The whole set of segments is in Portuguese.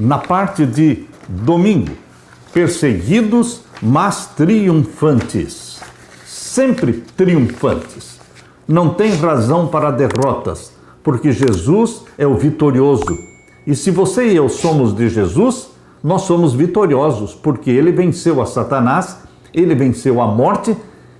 na parte de domingo. Perseguidos, mas triunfantes. Sempre triunfantes. Não tem razão para derrotas, porque Jesus é o vitorioso. E se você e eu somos de Jesus, nós somos vitoriosos, porque ele venceu a Satanás, ele venceu a morte,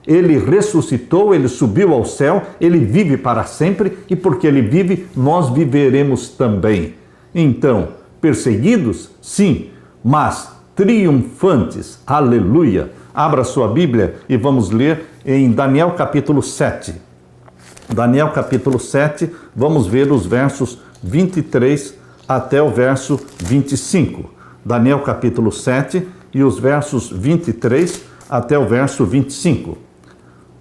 ele ressuscitou, ele subiu ao céu, ele vive para sempre, e porque ele vive, nós viveremos também. Então, perseguidos? Sim, mas triunfantes. Aleluia! Abra sua Bíblia e vamos ler em Daniel capítulo 7. Daniel capítulo 7, vamos ver os versos 23 até o verso 25. Daniel capítulo 7 e os versos 23 até o verso 25.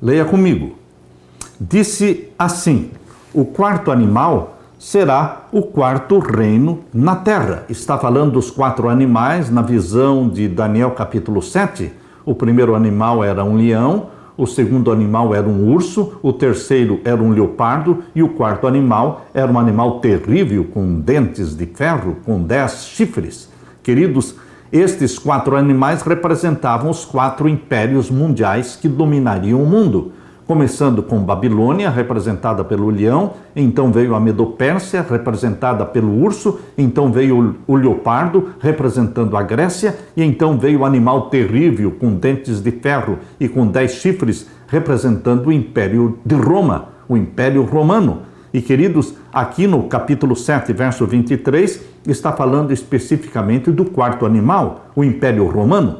Leia comigo. Disse assim: o quarto animal será o quarto reino na terra. Está falando dos quatro animais na visão de Daniel capítulo 7. O primeiro animal era um leão, o segundo animal era um urso, o terceiro era um leopardo e o quarto animal era um animal terrível com dentes de ferro, com 10 chifres. Queridos, estes quatro animais representavam os quatro impérios mundiais que dominariam o mundo. Começando com Babilônia, representada pelo leão, então veio a Medopérsia, representada pelo urso, então veio o leopardo, representando a Grécia, e então veio o animal terrível, com dentes de ferro e com 10 chifres, representando o Império de Roma, o Império Romano. E queridos, aqui no capítulo 7, verso 23, está falando especificamente do quarto animal, o Império Romano.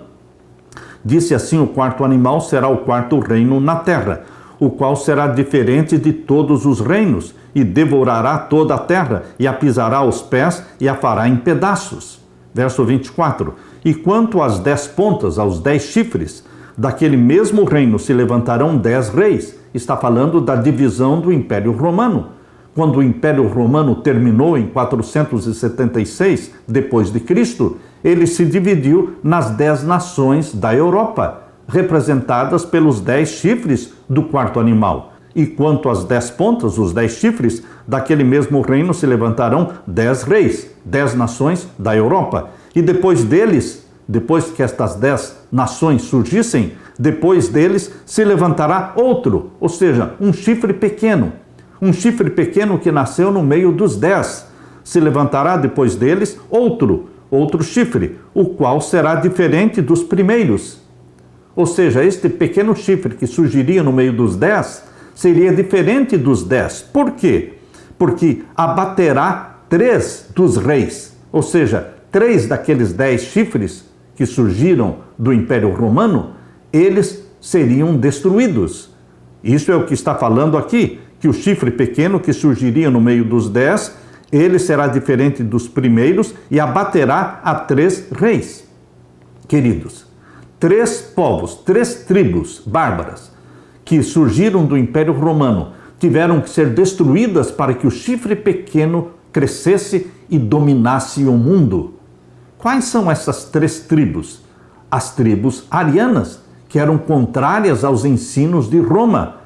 Disse assim: o quarto animal será o quarto reino na terra, o qual será diferente de todos os reinos, e devorará toda a terra, e a pisará aos pés, e a fará em pedaços. Verso 24. E quanto às 10 pontas, aos 10 chifres, daquele mesmo reino se levantarão 10 reis. Está falando da divisão do Império Romano. Quando o Império Romano terminou em 476 depois de Cristo, ele se dividiu nas 10 nações da Europa, representadas pelos 10 chifres do quarto animal. E quanto às 10 pontas, os 10 chifres, daquele mesmo reino se levantarão 10 reis, 10 nações da Europa. E depois deles, depois que estas 10 nações surgissem, depois deles se levantará outro, ou seja, um chifre pequeno. Um chifre pequeno que nasceu no meio dos 10. Se levantará depois deles outro chifre, o qual será diferente dos primeiros. Ou seja, este pequeno chifre que surgiria no meio dos 10 seria diferente dos 10. Por quê? Porque abaterá 3 dos reis. Ou seja, 3 daqueles 10 chifres que surgiram do Império Romano, eles seriam destruídos. Isso é o que está falando aqui, que o chifre pequeno que surgiria no meio dos 10, ele será diferente dos primeiros e abaterá a 3 reis. Queridos, 3 povos, 3 tribos bárbaras que surgiram do Império Romano tiveram que ser destruídas para que o chifre pequeno crescesse e dominasse o mundo. Quais são essas 3 tribos? As tribos arianas, que eram contrárias aos ensinos de Roma.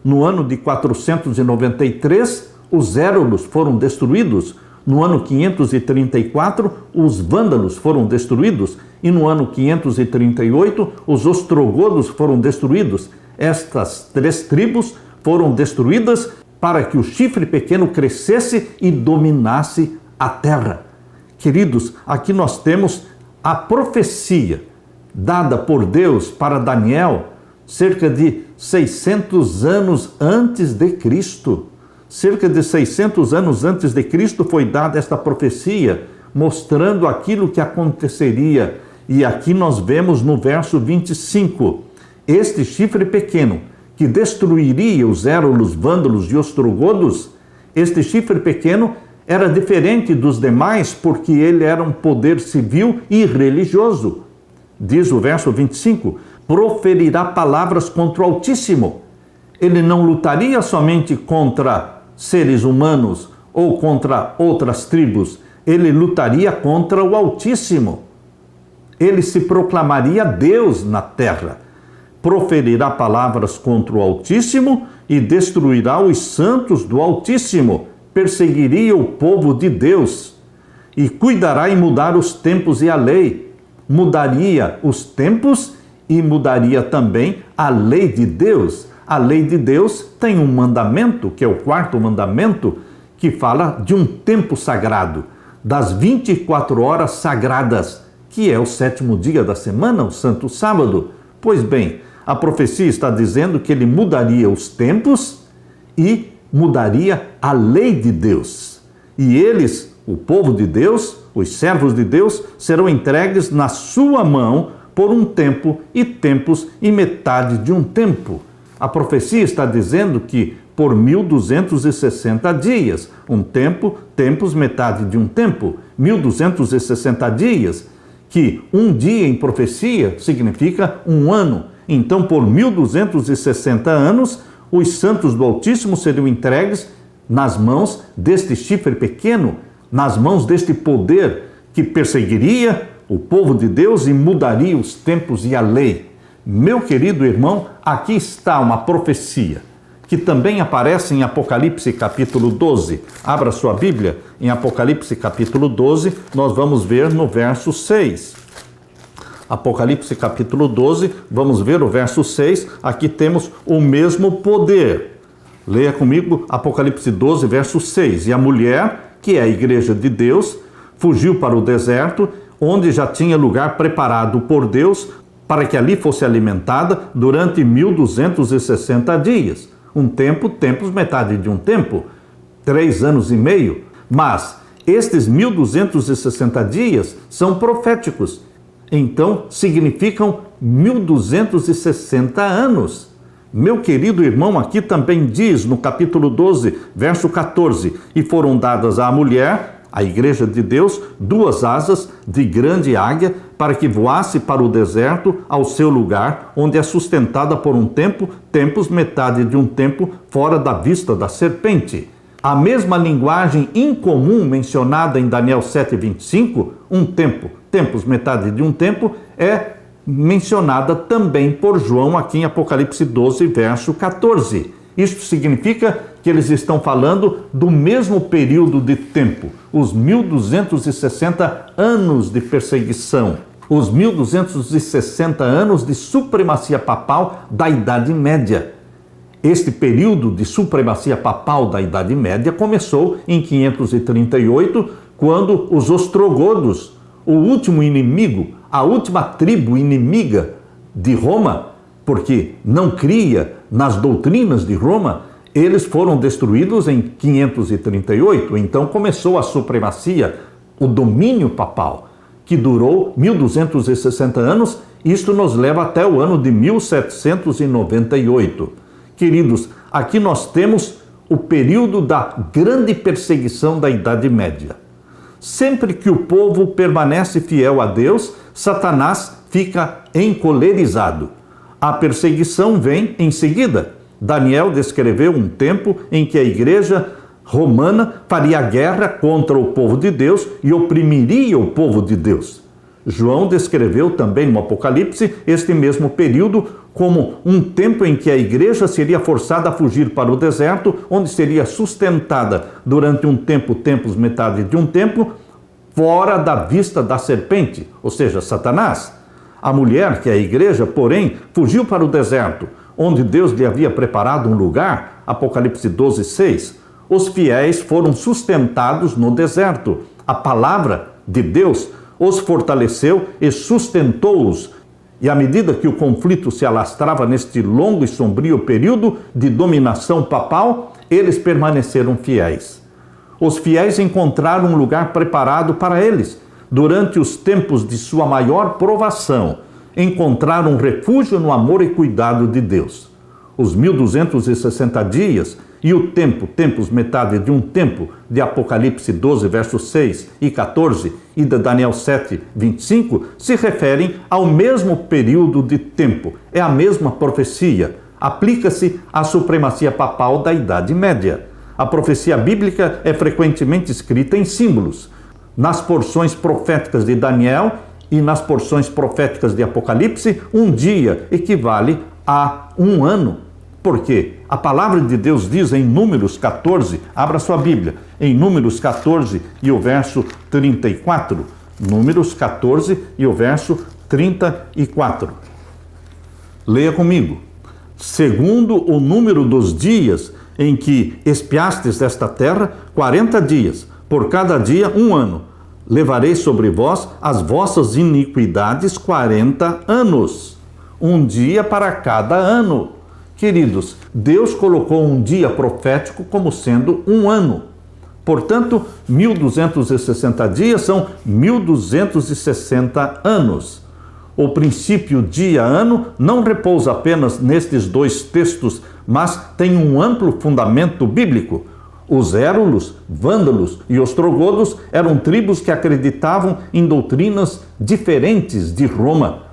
No ano de 493, os érulos foram destruídos. No ano 534, os vândalos foram destruídos. E no ano 538, os ostrogodos foram destruídos. Estas 3 tribos foram destruídas para que o chifre pequeno crescesse e dominasse a terra. Queridos, aqui nós temos a profecia dada por Deus para Daniel cerca de 600 anos antes de Cristo. Cerca de 600 anos antes de Cristo foi dada esta profecia, mostrando aquilo que aconteceria. E aqui nós vemos no verso 25, este chifre pequeno, que destruiria os érulos, vândalos e ostrogodos, este chifre pequeno era diferente dos demais porque ele era um poder civil e religioso. Diz o verso 25, proferirá palavras contra o Altíssimo. Ele não lutaria somente contra seres humanos ou contra outras tribos, ele lutaria contra o Altíssimo. Ele se proclamaria Deus na terra. Proferirá palavras contra o Altíssimo e destruirá os santos do Altíssimo. Perseguiria o povo de Deus. e cuidará em mudar os tempos e a lei. Mudaria os tempos e mudaria também a lei de Deus. A lei de Deus tem um mandamento, que é o quarto mandamento, que fala de um tempo sagrado, das 24 horas sagradas, que é o sétimo dia da semana, o Santo Sábado. Pois bem, a profecia está dizendo que ele mudaria os tempos e mudaria a lei de Deus. E eles, o povo de Deus, os servos de Deus, serão entregues na sua mão por um tempo e tempos e metade de um tempo. A profecia está dizendo que por 1260 dias, um tempo, tempos, metade de um tempo, 1260 dias, que um dia em profecia significa um ano. Então, por 1260 anos, os santos do Altíssimo seriam entregues nas mãos deste chifre pequeno, nas mãos deste poder que perseguiria o povo de Deus e mudaria os tempos e a lei. Meu querido irmão, aqui está uma profecia que também aparece em Apocalipse capítulo 12. Abra sua Bíblia, em Apocalipse capítulo 12, nós vamos ver no verso 6. Apocalipse capítulo 12, vamos ver o verso 6, aqui temos o mesmo poder. Leia comigo Apocalipse 12, verso 6. E a mulher, que é a igreja de Deus, fugiu para o deserto, onde já tinha lugar preparado por Deus, para que ali fosse alimentada durante 1260 dias. Um tempo, tempos, metade de um tempo, 3 anos e meio. Mas estes 1260 dias são proféticos. Então, significam 1260 anos. Meu querido irmão, aqui também diz no capítulo 12, verso 14, e foram dadas à mulher, a igreja de Deus, 2 asas de grande águia, para que voasse para o deserto, ao seu lugar, onde é sustentada por um tempo, tempos, metade de um tempo, fora da vista da serpente. A mesma linguagem incomum mencionada em Daniel 7:25, um tempo, tempos, metade de um tempo, é mencionada também por João aqui em Apocalipse 12, verso 14. Isto significa que eles estão falando do mesmo período de tempo, os 1260 anos de perseguição, os 1260 anos de supremacia papal da Idade Média. Este período de supremacia papal da Idade Média começou em 538, quando os ostrogodos, o último inimigo, a última tribo inimiga de Roma, porque não cria nas doutrinas de Roma, eles foram destruídos em 538. Então começou a supremacia, o domínio papal, que durou 1260 anos. Isto nos leva até o ano de 1798. Queridos, aqui nós temos o período da grande perseguição da Idade Média. Sempre que o povo permanece fiel a Deus, Satanás fica encolerizado. A perseguição vem em seguida. Daniel descreveu um tempo em que a igreja romana faria guerra contra o povo de Deus e oprimiria o povo de Deus. João descreveu também no Apocalipse este mesmo período como um tempo em que a igreja seria forçada a fugir para o deserto, onde seria sustentada durante um tempo, tempos, metade de um tempo, fora da vista da serpente, ou seja, Satanás. A mulher, que é a igreja, porém, fugiu para o deserto, onde Deus lhe havia preparado um lugar, Apocalipse 12, 6. Os fiéis foram sustentados no deserto. A palavra de Deus os fortaleceu e sustentou-os. E à medida que o conflito se alastrava neste longo e sombrio período de dominação papal, eles permaneceram fiéis. Os fiéis encontraram um lugar preparado para eles. Durante os tempos de sua maior provação, encontraram refúgio no amor e cuidado de Deus. Os 1260 dias e o tempo, tempos, metade de um tempo, de Apocalipse 12, versos 6 e 14 e de Daniel 7, 25, se referem ao mesmo período de tempo. É a mesma profecia. Aplica-se à supremacia papal da Idade Média. A profecia bíblica é frequentemente escrita em símbolos. Nas porções proféticas de Daniel e nas porções proféticas de Apocalipse, um dia equivale a um ano. Por quê? a palavra de Deus diz em Números 14, abra sua Bíblia, em Números 14 e o verso 34. Números 14 e o verso 34. Leia comigo. Segundo o número dos dias em que espiastes desta terra, 40 dias, por cada dia 1 ano. Levarei sobre vós as vossas iniquidades 40 anos. Um dia para cada ano. Queridos, Deus colocou um dia profético como sendo 1 ano. Portanto, 1260 dias são 1260 anos. O princípio dia-ano não repousa apenas nestes 2 textos, mas tem um amplo fundamento bíblico. Os érulos, vândalos e ostrogodos eram tribos que acreditavam em doutrinas diferentes de Roma.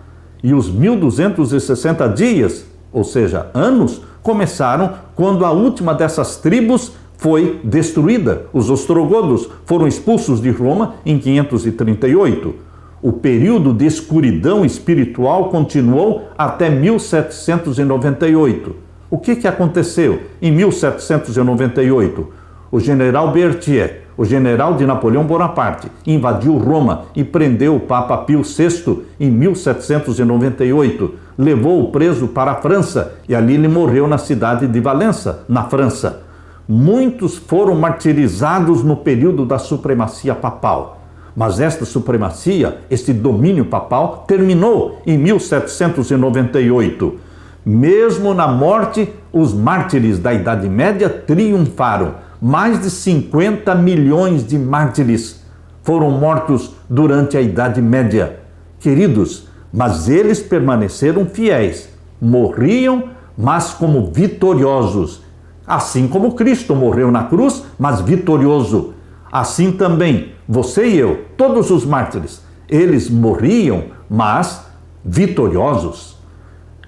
E os 1260 dias, ou seja, anos, começaram quando a última dessas tribos foi destruída. Os ostrogodos foram expulsos de Roma em 538. O período de escuridão espiritual continuou até 1798. O que aconteceu em 1798? O general Berthier, o general de Napoleão Bonaparte, invadiu Roma e prendeu o Papa Pio VI em 1798. Levou-o preso para a França e ali ele morreu na cidade de Valença, na França. Muitos foram martirizados no período da supremacia papal. Mas esta supremacia, este domínio papal, terminou em 1798. Mesmo na morte, os mártires da Idade Média triunfaram. Mais de 50 milhões de mártires foram mortos durante a Idade Média. Queridos, mas eles permaneceram fiéis. Morriam, mas como vitoriosos. Assim como Cristo morreu na cruz, mas vitorioso. Assim também, você e eu, todos os mártires, eles morriam, mas vitoriosos.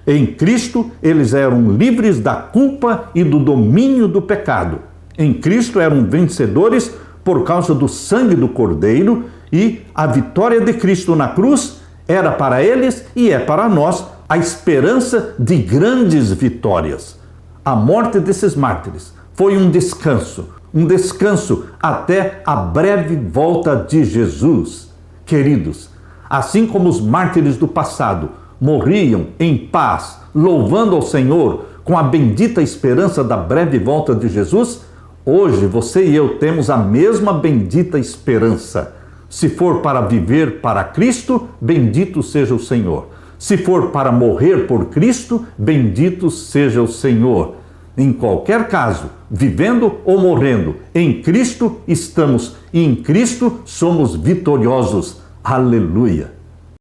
Em Cristo, eles eram livres da culpa e do domínio do pecado. Em Cristo eram vencedores por causa do sangue do Cordeiro, e a vitória de Cristo na cruz era para eles e é para nós a esperança de grandes vitórias. A morte desses mártires foi um descanso até a breve volta de Jesus. Queridos, assim como os mártires do passado morriam em paz, louvando ao Senhor com a bendita esperança da breve volta de Jesus, hoje você e eu temos a mesma bendita esperança. Se for para viver para Cristo, bendito seja o Senhor. Se for para morrer por Cristo, bendito seja o Senhor. Em qualquer caso, vivendo ou morrendo, em Cristo estamos e em Cristo somos vitoriosos. Aleluia!